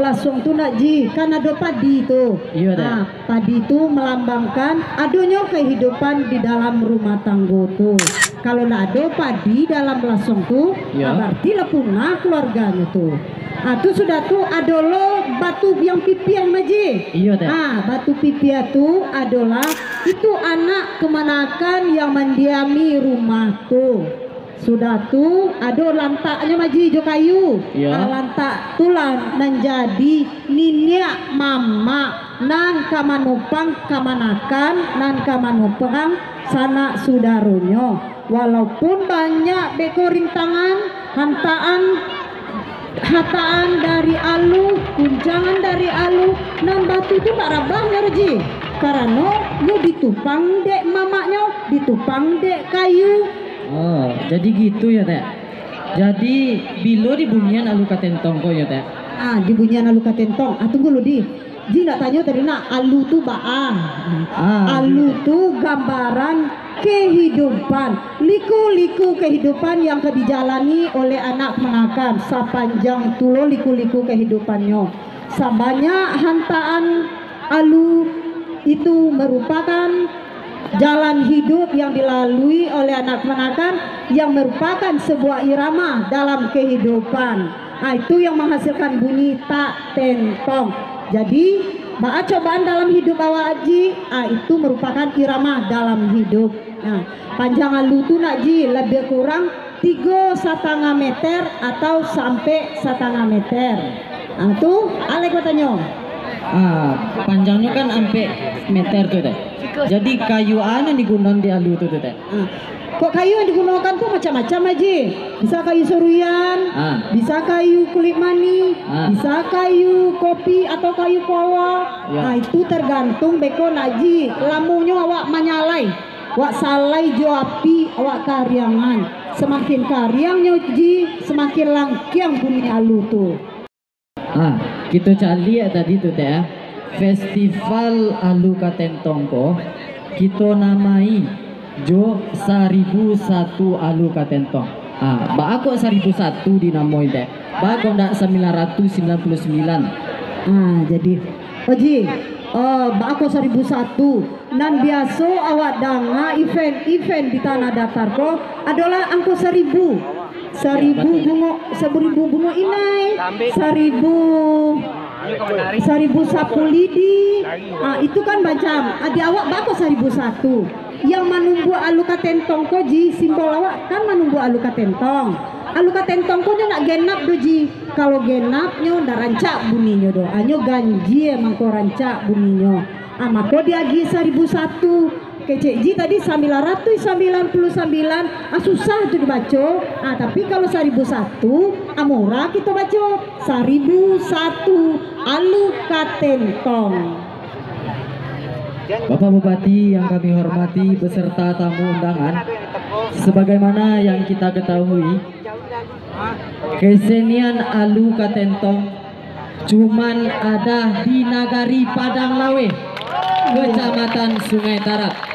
Langsung tuh nak ji, kan ada padi tuh. Iya, nah, padi itu melambangkan adanya kehidupan di dalam rumah tangga tuh. Kalau nak ada padi dalam lasong tuh, iya. berarti punah keluarganya tuh. Nah, tuh sudah tuh ada lo batu yang pipian maji. Iya, batu pipian tuh adalah itu anak kemanakan yang mendiami rumah tuh. Sudah tuh ada lantaknya maji jo kayu. Lantak tulang menjadi ninya mama nan kamanupang kamanakan nan kamanupang sanak saudaranya. Walaupun banyak beko rintangan hataan dari alu, kuncangan dari alu, nan batu itu tak rabahnya reji. Karena yo ditupang dek mamaknya, ditupang dek kayu. Oh, jadi gitu ya teh. Jadi bilo di bunyian alu katentong kok ya teh. Di bunyian alu katentong. Tunggu lu di. Ji nak tanya tadi nak alu tuh baang. Alu tuh gambaran kehidupan. Liku-liku kehidupan yang dijalani oleh anak menakan. Sepanjang itu lo liku-liku kehidupannya. Sabanya hantaan alu itu merupakan jalan hidup yang dilalui oleh anak menakan yang merupakan sebuah irama dalam kehidupan. Itu yang menghasilkan bunyi tak tentong. Jadi cobaan dalam hidup awak aji, itu merupakan irama dalam hidup. Panjang alu tu nak ji lebih kurang 3,5 meter atau sampai 1,5 meter. Tuh Alek katanya. Panjangnya kan sampai meter tuh teh. Jadi kayu yang digunakan di alu tuh teh. Kok kayu yang digunakan tuh macam-macam aja. Bisa kayu seruyan, bisa kayu kulit mani, bisa kayu kopi atau kayu kowa. Itu tergantung beko naji. Lamunya awak menyalai, awak salai jo api, awak karyangan. Semakin karyangnya ji, semakin langkiang bunyi alu tuh. Kita cari ya tadi tuh teh. Festival alu katentong ko kita namai jo 1001 alu katentong. Aku 1001 dinamoi teh. Kok ndak 999. Jadi Oji, aku 1001. Nan biasa awak danga event di tanah datar ko adalah angko 1000. 1000 bunga inai, 1000 sapu lidi. Itu kan macam adi awak bako 1001 yang manunggu alu katentong ko ji simbol awak kan manunggu alu katentong ko nak genap do ji. Kalau genapnya ndak rancak bunyinya do anyo ganji emang ko rancak bunyinya. Maka dia gi 1001 kecek ji tadi 999 susah itu dibaca. Tapi kalau 1001 murah kita baca 1001 alu katentong. Bapak Bupati yang kami hormati beserta tamu undangan, sebagaimana yang kita ketahui, kesenian alu katentong cuman ada di Nagari Padang Lawe, Kecamatan Sungai Tarap.